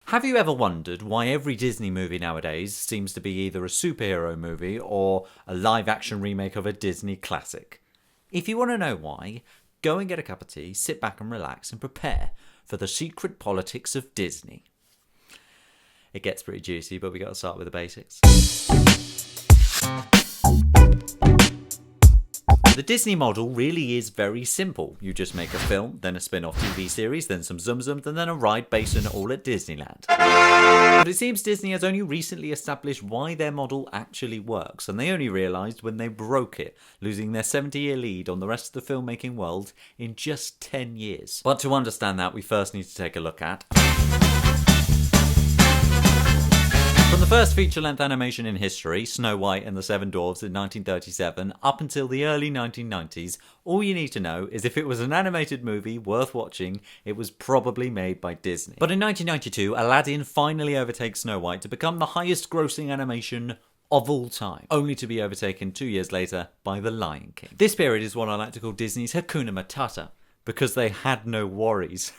Have you ever wondered why every Disney movie nowadays seems to be either a superhero movie or a live-action remake of a Disney classic? If you want to know why, go and get a cup of tea, sit back and relax and prepare for the secret politics of Disney. It gets pretty juicy, but we got to start with the basics. The Disney model really is very simple. You just make a film, then a spin-off TV series, then some Zum-Zums, and then a ride based on it all at Disneyland. But it seems Disney has only recently established why their model actually works, and they only realised when they broke it, losing their 70-year lead on the rest of the filmmaking world in just 10 years. But to understand that, we first need to take a look at from the first feature-length animation in history, Snow White and the Seven Dwarfs in 1937, up until the early 1990s, all you need to know is if it was an animated movie worth watching, it was probably made by Disney. But in 1992, Aladdin finally overtakes Snow White to become the highest-grossing animation of all time, only to be overtaken 2 years later by The Lion King. This period is what I like to call Disney's Hakuna Matata, because they had no worries.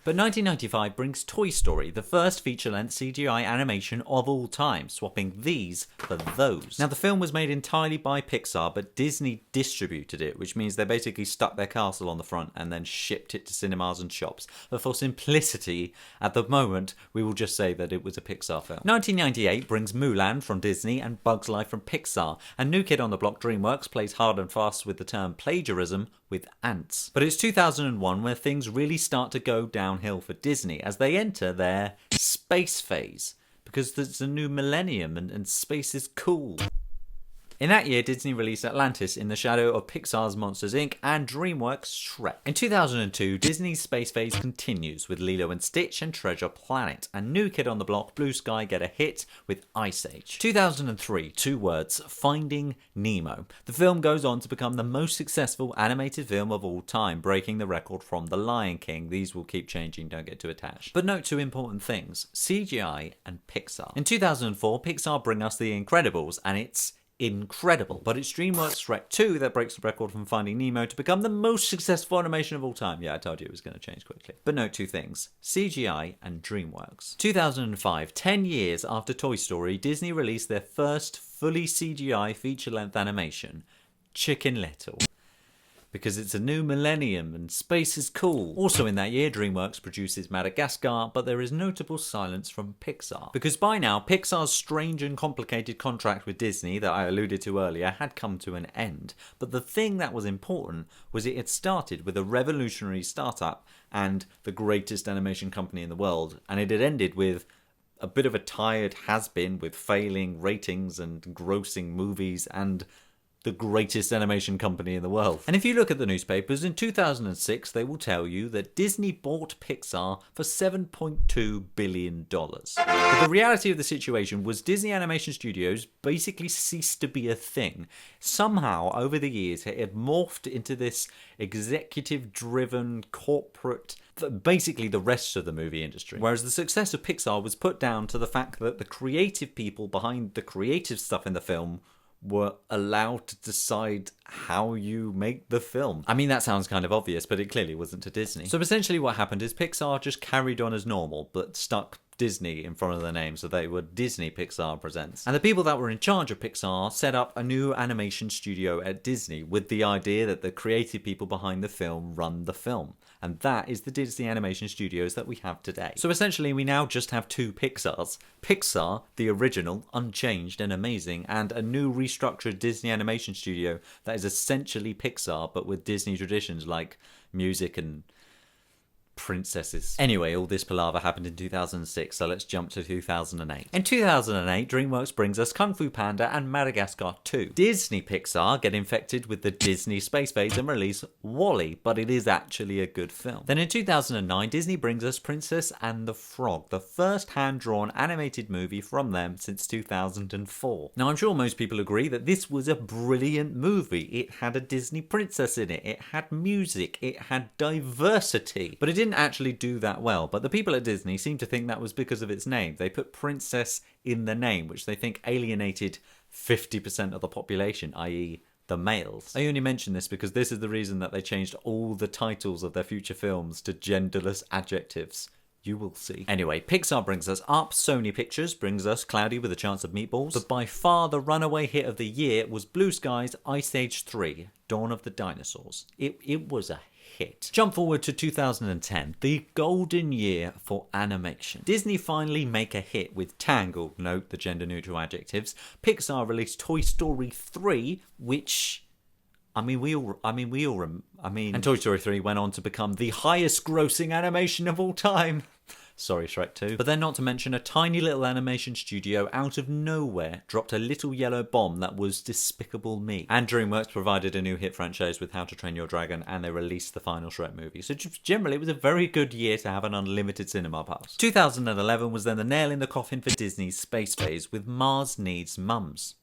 But 1995 brings Toy Story, the first feature-length CGI animation of all time, swapping these for those. Now, the film was made entirely by PIXAR, but Disney distributed it, which means they basically stuck their castle on the front and then shipped it to cinemas and shops. But for simplicity, at the moment, we will just say that it was a PIXAR film. 1998 brings Mulan from Disney and Bugs Life from PIXAR, and New Kid on the Block DreamWorks plays hard and fast with the term plagiarism with ants. But it's 2001 where things really start to go downhill for Disney as they enter their space phase, because there's a new millennium and space is cool. In that year, Disney released Atlantis in the shadow of Pixar's Monsters Inc. and DreamWorks' Shrek. In 2002, Disney's space phase continues with Lilo and Stitch and Treasure Planet, and New Kid on the Block, Blue Sky get a hit with Ice Age. 2003, two words, Finding Nemo. The film goes on to become the most successful animated film of all time, breaking the record from The Lion King. These will keep changing, don't get too attached. But note two important things, CGI and Pixar. In 2004, Pixar bring us The Incredibles, and it's incredible. But it's DreamWorks' Shrek 2 that breaks the record from Finding Nemo to become the most successful animation of all time. Yeah, I told you it was going to change quickly. But note two things, CGI and DreamWorks. 2005, 10 years after Toy Story, Disney released their first fully CGI feature-length animation, Chicken Little. Because it's a new millennium and space is cool. Also in that year, DreamWorks produces Madagascar, but there is notable silence from Pixar. Because by now, Pixar's strange and complicated contract with Disney that I alluded to earlier had come to an end. But the thing that was important was it had started with a revolutionary startup and the greatest animation company in the world, and it had ended with a bit of a tired has-been with failing ratings and grossing movies and the greatest animation company in the world. And if you look at the newspapers, in 2006 they will tell you that Disney bought Pixar for $7.2 billion. But the reality of the situation was Disney Animation Studios basically ceased to be a thing. Somehow, over the years, it had morphed into this executive-driven corporate, basically the rest of the movie industry. Whereas the success of Pixar was put down to the fact that the creative people behind the creative stuff in the film were allowed to decide how you make the film. I mean, that sounds kind of obvious, but it clearly wasn't to Disney. So essentially what happened is Pixar just carried on as normal, but stuck Disney in front of their name, so they were Disney Pixar Presents. And the people that were in charge of Pixar set up a new animation studio at Disney with the idea that the creative people behind the film run the film. And that is the Disney Animation Studios that we have today. So essentially we now just have two Pixars. Pixar, the original, unchanged and amazing, and a new restructured Disney Animation Studio that is essentially Pixar but with Disney traditions like music and princesses. Anyway, all this palaver happened in 2006, so let's jump to 2008. In 2008, DreamWorks brings us Kung Fu Panda and Madagascar 2. Disney Pixar get infected with the Disney space phase and release WALL-E, but it is actually a good film. Then in 2009, Disney brings us Princess and the Frog, the first hand-drawn animated movie from them since 2004. Now, I'm sure most people agree that this was a brilliant movie. It had a Disney princess in it, it had music, it had diversity, but it didn't actually do that well. But the people at Disney seem to think that was because of its name. They put princess in the name, which they think alienated 50% of the population, i.e. the males. I only mention this because this is the reason that they changed all the titles of their future films to genderless adjectives. You will see. Anyway, Pixar brings us up, Sony Pictures brings us Cloudy with a Chance of Meatballs, but by far the runaway hit of the year was Blue Sky's Ice Age 3, Dawn of the Dinosaurs. It was a hit. Jump forward to 2010, the golden year for animation. Disney finally make a hit with Tangled, note the gender neutral adjectives. Pixar released Toy Story 3, which... and Toy Story 3 went on to become the highest grossing animation of all time. Sorry, Shrek 2. But then not to mention a tiny little animation studio out of nowhere dropped a little yellow bomb that was Despicable Me. And DreamWorks provided a new hit franchise with How to Train Your Dragon, and they released the final Shrek movie. So generally, it was a very good year to have an unlimited cinema pass. 2011 was then the nail in the coffin for Disney's space phase with Mars Needs Mums.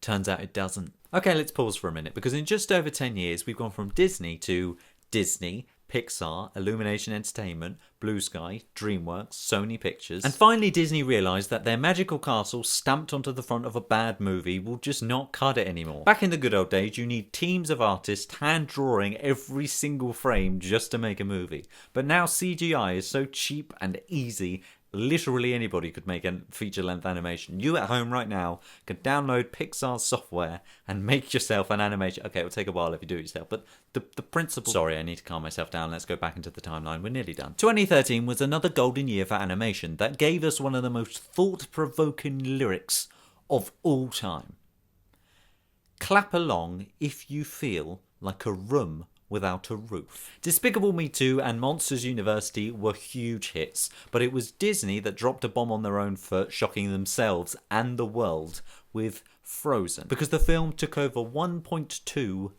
Turns out it doesn't. Okay, let's pause for a minute, because in just over 10 years, we've gone from Disney to Disney, Pixar, Illumination Entertainment, Blue Sky, DreamWorks, Sony Pictures. And finally Disney realised that their magical castle stamped onto the front of a bad movie will just not cut it anymore. Back in the good old days, you need teams of artists hand drawing every single frame just to make a movie. But now CGI is so cheap and easy, literally anybody could make a feature-length animation. You at home right now can download Pixar's software and make yourself an animation. Okay, it'll take a while if you do it yourself, but the principle... Sorry, I need to calm myself down. Let's go back into the timeline. We're nearly done. 2013 was another golden year for animation that gave us one of the most thought-provoking lyrics of all time. Clap along if you feel like a room without a roof. Despicable Me 2 and Monsters University were huge hits, but it was Disney that dropped a bomb on their own foot, shocking themselves and the world with Frozen, because the film took over $1.2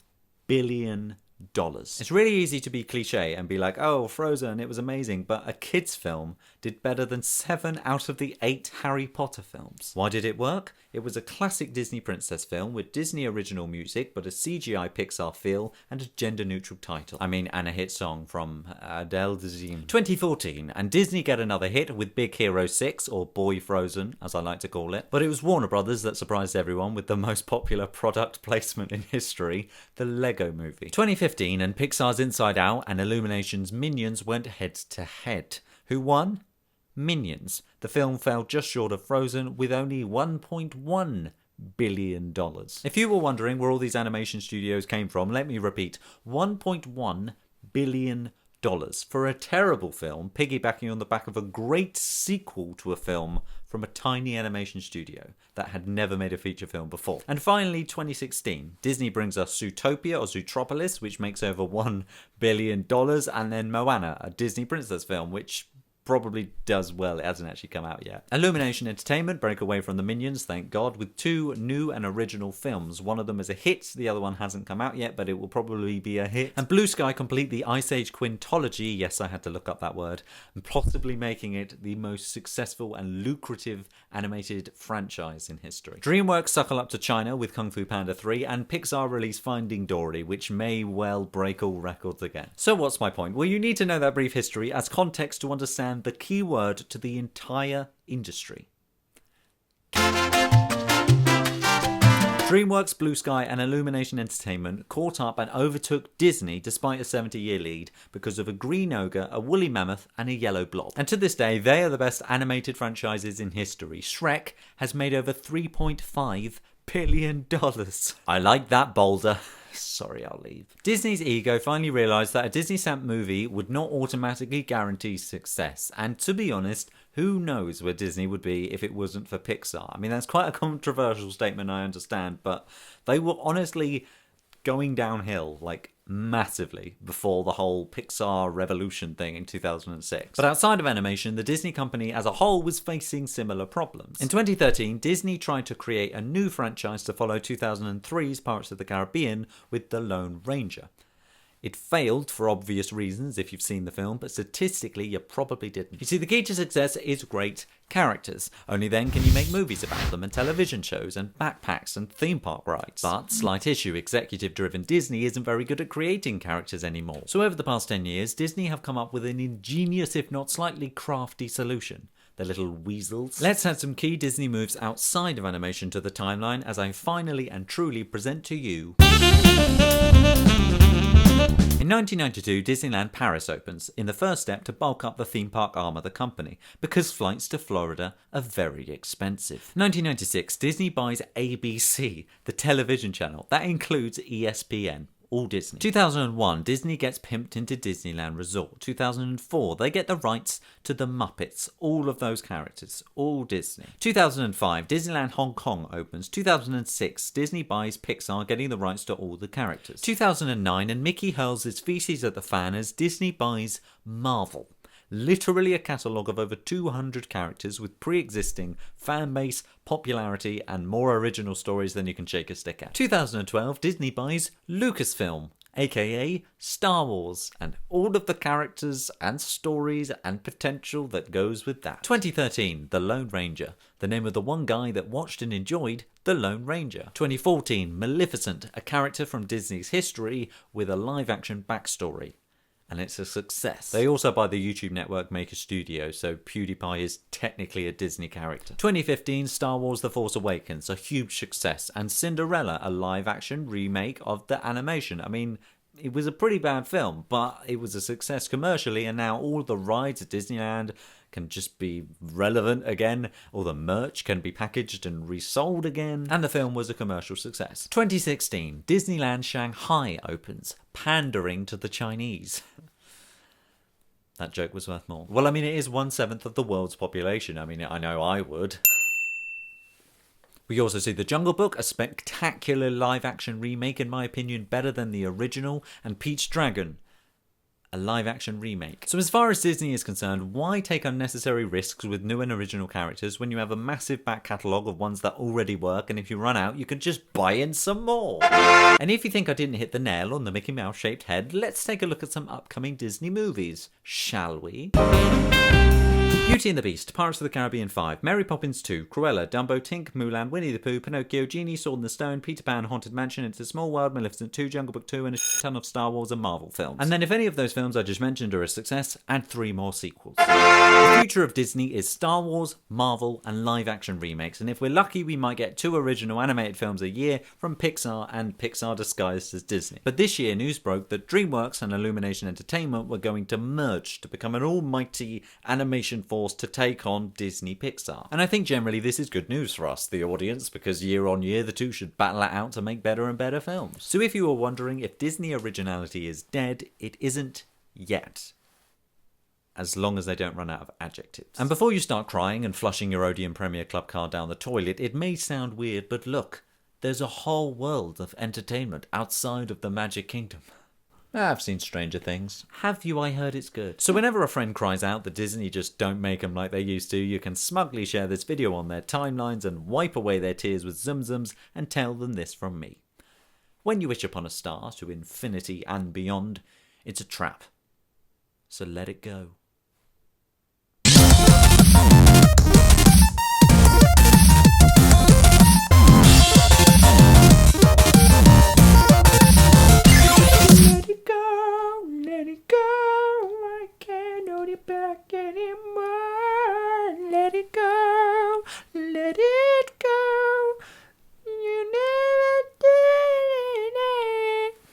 billion. It's really easy to be cliche and be like, oh, Frozen, it was amazing, but a kids' film did better than 7 out of the 8 Harry Potter films. Why did it work? It was a classic Disney princess film with Disney original music, but a CGI Pixar feel and a gender-neutral title. And a hit song from Adele Dazeem. 2014, and Disney get another hit with Big Hero 6, or Boy Frozen, as I like to call it. But it was Warner Brothers that surprised everyone with the most popular product placement in history, the Lego Movie. 2015, and Pixar's Inside Out and Illumination's Minions went head-to-head. Who won? Minions. The film fell just short of Frozen with only $1.1 billion. If you were wondering where all these animation studios came from, let me repeat, $1.1 billion for a terrible film piggybacking on the back of a great sequel to a film from a tiny animation studio that had never made a feature film before. And finally, 2016, Disney brings us Zootopia or Zootropolis, which makes over $1 billion, and then Moana, a Disney princess film, which probably does well. It hasn't actually come out yet. Illumination Entertainment break away from the Minions, thank God, with 2 new and original films. One of them is a hit, the other one hasn't come out yet, but it will probably be a hit. And Blue Sky complete the Ice Age quintology, yes, I had to look up that word, and possibly making it the most successful and lucrative animated franchise in history. DreamWorks suckle up to China with Kung Fu Panda 3, and Pixar release Finding Dory, which may well break all records again. So what's my point? Well, you need to know that brief history as context to understand the key word to the entire industry. DreamWorks, Blue Sky and Illumination Entertainment caught up and overtook Disney despite a 70-year lead because of a green ogre, a woolly mammoth and a yellow blob. And to this day, they are the best animated franchises in history. Shrek has made over $3.5 billion. I like that, Boulder. Sorry, I'll leave. Disney's ego finally realised that a Disney stamp movie would not automatically guarantee success. And to be honest, who knows where Disney would be if it wasn't for Pixar? That's quite a controversial statement, I understand, but they were honestly going downhill, massively, before the whole Pixar revolution thing in 2006. But outside of animation, the Disney company as a whole was facing similar problems. In 2013, Disney tried to create a new franchise to follow 2003's Pirates of the Caribbean with The Lone Ranger. It failed for obvious reasons if you've seen the film, but statistically you probably didn't. You see, the key to success is great characters. Only then can you make movies about them and television shows and backpacks and theme park rides. But, slight issue, executive-driven Disney isn't very good at creating characters anymore. So over the past 10 years, Disney have come up with an ingenious, if not slightly crafty solution. The little weasels. Let's add some key Disney moves outside of animation to the timeline as I finally and truly present to you In 1992, Disneyland Paris opens, in the first step to bulk up the theme park arm of the company, because flights to Florida are very expensive. 1996, Disney buys ABC, the television channel. That includes ESPN. All Disney. 2001, Disney gets pimped into Disneyland Resort. 2004, they get the rights to the Muppets. All of those characters. All Disney. 2005, Disneyland Hong Kong opens. 2006, Disney buys PIXAR, getting the rights to all the characters. 2009, and Mickey hurls his feces at the fan as Disney buys Marvel. Literally a catalogue of over 200 characters with pre-existing fan base, popularity, and more original stories than you can shake a stick at. 2012, Disney buys Lucasfilm, aka Star Wars, and all of the characters and stories and potential that goes with that. 2013, The Lone Ranger, the name of the one guy that watched and enjoyed The Lone Ranger. 2014, Maleficent, a character from Disney's history with a live-action backstory. And it's a success. They also buy the YouTube network Maker Studio, so PewDiePie is technically a Disney character. 2015, Star Wars The Force Awakens, a huge success, and Cinderella, a live-action remake of the animation. I mean, it was a pretty bad film, but it was a success commercially, and now all the rides at Disneyland can just be relevant again, all the merch can be packaged and resold again, and the film was a commercial success. 2016, Disneyland Shanghai opens, pandering to the Chinese. That joke was worth more. Well, I mean, it is 1/7 of the world's population. I mean, I know I would. We also see The Jungle Book, a spectacular live-action remake, in my opinion, better than the original, and Pete's Dragon, a live-action remake. So as far as Disney is concerned, why take unnecessary risks with new and original characters when you have a massive back catalogue of ones that already work, and if you run out, you can just buy in some more? And if you think I didn't hit the nail on the Mickey Mouse shaped head, let's take a look at some upcoming Disney movies, shall we? Beauty and the Beast, Pirates of the Caribbean 5, Mary Poppins 2, Cruella, Dumbo, Tink, Mulan, Winnie the Pooh, Pinocchio, Genie, Sword in the Stone, Peter Pan, Haunted Mansion, It's a Small World, Maleficent 2, Jungle Book 2, and a ton of Star Wars and Marvel films. And then if any of those films I just mentioned are a success, add 3 more sequels. The future of Disney is Star Wars, Marvel, and live-action remakes, and if we're lucky we might get 2 original animated films a year from Pixar and Pixar disguised as Disney. But this year news broke that DreamWorks and Illumination Entertainment were going to merge to become an almighty animation force to take on Disney Pixar. And I think generally this is good news for us, the audience, because year on year the two should battle it out to make better and better films. So if you were wondering if Disney originality is dead, it isn't yet. As long as they don't run out of adjectives. And before you start crying and flushing your Odeon Premier Club card down the toilet, it may sound weird, but look, there's a whole world of entertainment outside of the Magic Kingdom. I've seen stranger things. Have you? I heard it's good. So whenever a friend cries out that Disney just don't make them like they used to, you can smugly share this video on their timelines and wipe away their tears with zum-zums and tell them this from me. When you wish upon a star to infinity and beyond, it's a trap. So let it go.